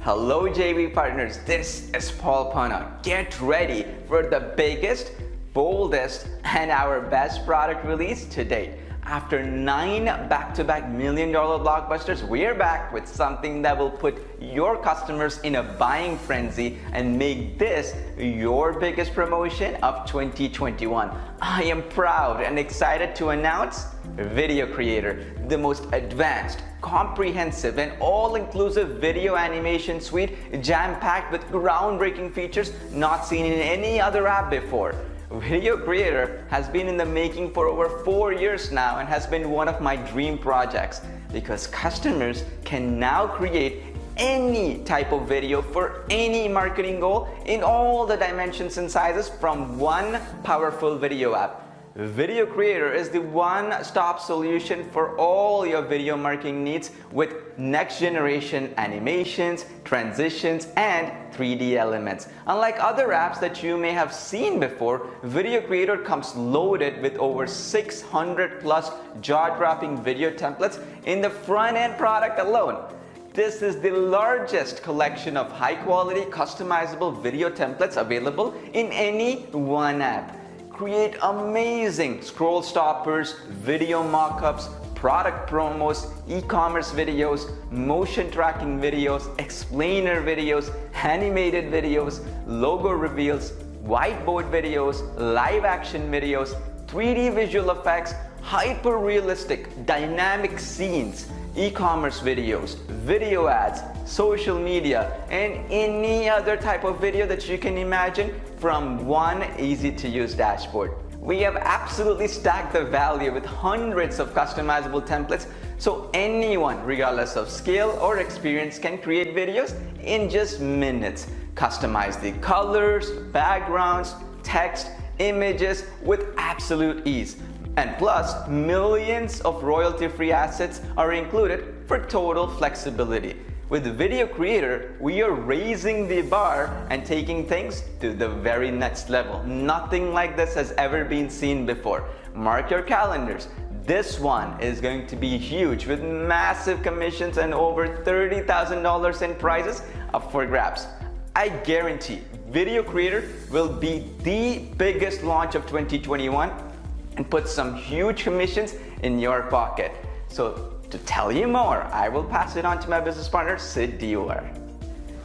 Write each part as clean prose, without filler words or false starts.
Hello JV partners, this is Paul Pana. Get ready for the biggest, boldest, and our best product release to date. After 9 back-to-back million-dollar blockbusters, we're back with something that will put your customers in a buying frenzy and make this your biggest promotion of 2021. I am proud and excited to announce VideoCreator, the most advanced, comprehensive, and all-inclusive video animation suite jam-packed with groundbreaking features not seen in any other app before. VideoCreator has been in the making for over 4 years now and has been one of my dream projects because customers can now create any type of video for any marketing goal in all the dimensions and sizes from one powerful video app. VideoCreator is the one-stop solution for all your video marketing needs with next-generation animations, transitions, and 3D elements. Unlike other apps that you may have seen before, VideoCreator comes loaded with over 600 plus jaw-dropping video templates in the front-end product alone. This is the largest collection of high-quality, customizable video templates available in any one app. Create amazing scroll stoppers, video mockups, product promos, e-commerce videos, motion tracking videos, explainer videos, animated videos, logo reveals, whiteboard videos, live action videos, 3D visual effects, hyper-realistic dynamic scenes, e-commerce videos, video ads, social media, and any other type of video that you can imagine from one easy-to-use dashboard. We have absolutely stacked the value with hundreds of customizable templates so anyone, regardless of skill or experience, can create videos in just minutes. Customize the colors, backgrounds, text, images with absolute ease. And plus, millions of royalty-free assets are included for total flexibility. With VideoCreator, we are raising the bar and taking things to the very next level. Nothing like this has ever been seen before. Mark your calendars. This one is going to be huge with massive commissions and over $30,000 in prizes up for grabs. I guarantee VideoCreator will be the biggest launch of 2021 and put some huge commissions in your pocket. So to tell you more, I will pass it on to my business partner, Sid Dior.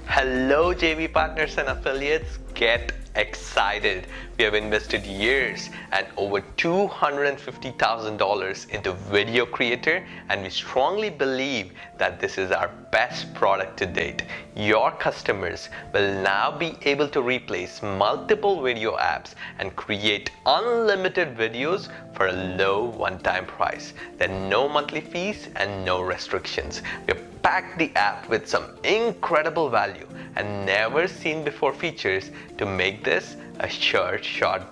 Hello JV partners and affiliates, get excited. We have invested years and over $250,000 into VideoCreator, and we strongly believe that this is our best product to date. Your customers will now be able to replace multiple video apps and create unlimited videos for a low one-time price. There are no monthly fees and no restrictions. We have packed the app with some incredible value and never seen before features to make this a short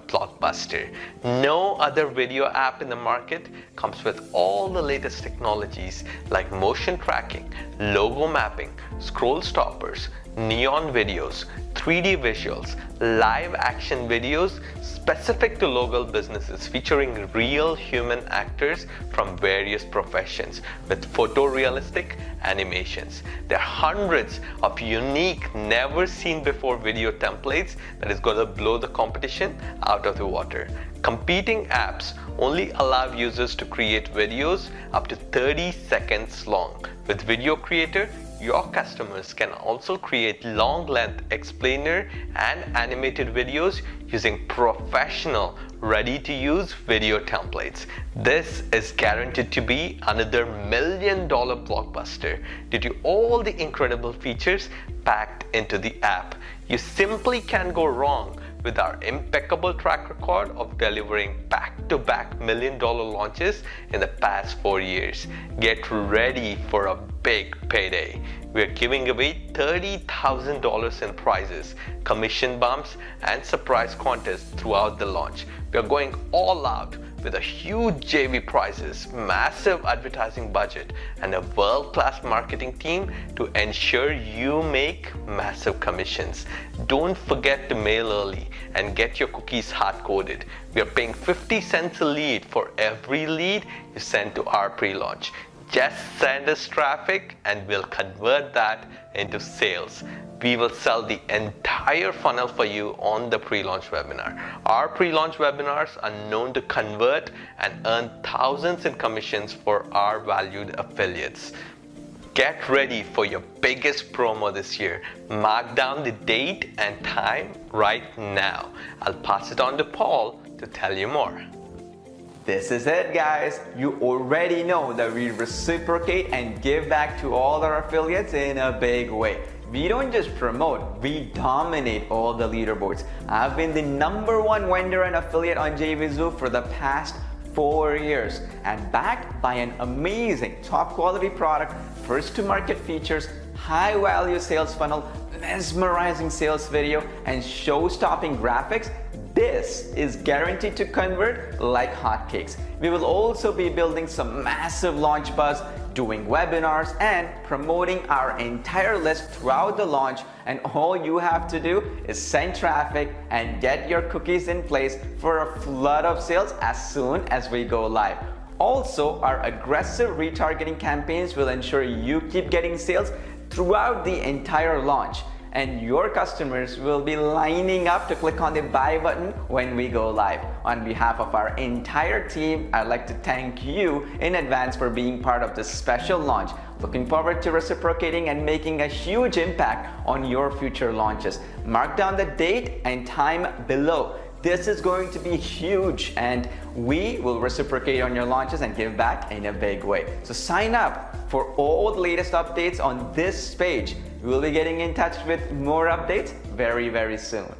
blockbuster. No other video app in the market comes with all the latest technologies like motion tracking, logo mapping, scroll stoppers, neon videos, 3D visuals, live action videos specific to local businesses featuring real human actors from various professions with photorealistic animations. There are hundreds of unique, never seen before video templates that is going to blow the competition out of the water. Competing apps only allow users to create videos up to 30 seconds long. With VideoCreator, your customers can also create long-length explainer and animated videos using professional, ready-to-use video templates. This is guaranteed to be another million-dollar blockbuster due to all the incredible features packed into the app. You simply can't go wrong with our impeccable track record of delivering back-to-back million-dollar launches in the past 4 years. Get ready for a big payday. We are giving away $30,000 in prizes, commission bumps, and surprise contests throughout the launch. We are going all out with a huge JV prizes, massive advertising budget, and a world-class marketing team to ensure you make massive commissions. Don't forget to mail early and get your cookies hard-coded. We are paying 50 cents a lead for every lead you send to our pre-launch. Just send us traffic and we'll convert that into sales. We will sell the entire funnel for you on the pre-launch webinar. Our pre-launch webinars are known to convert and earn thousands in commissions for our valued affiliates. Get ready for your biggest promo this year. Mark down the date and time right now. I'll pass it on to Paul to tell you more. This is it, guys. You already know that we reciprocate and give back to all our affiliates in a big way. We don't just promote, we dominate all the leaderboards. I've been the #1 vendor and affiliate on JVZoo for the past 4 years, and backed by an amazing top quality product, first to market features, high value sales funnel, mesmerizing sales video, and show-stopping graphics. This is guaranteed to convert like hotcakes. We will also be building some massive launch buzz, doing webinars, and promoting our entire list throughout the launch. And all you have to do is send traffic and get your cookies in place for a flood of sales as soon as we go live. Also, our aggressive retargeting campaigns will ensure you keep getting sales throughout the entire launch, and your customers will be lining up to click on the buy button when we go live. On behalf of our entire team, I'd like to thank you in advance for being part of this special launch. Looking forward to reciprocating and making a huge impact on your future launches. Mark down the date and time below. This is going to be huge, and we will reciprocate on your launches and give back in a big way. So sign up for all the latest updates on this page. We will be getting in touch with more updates very, very soon.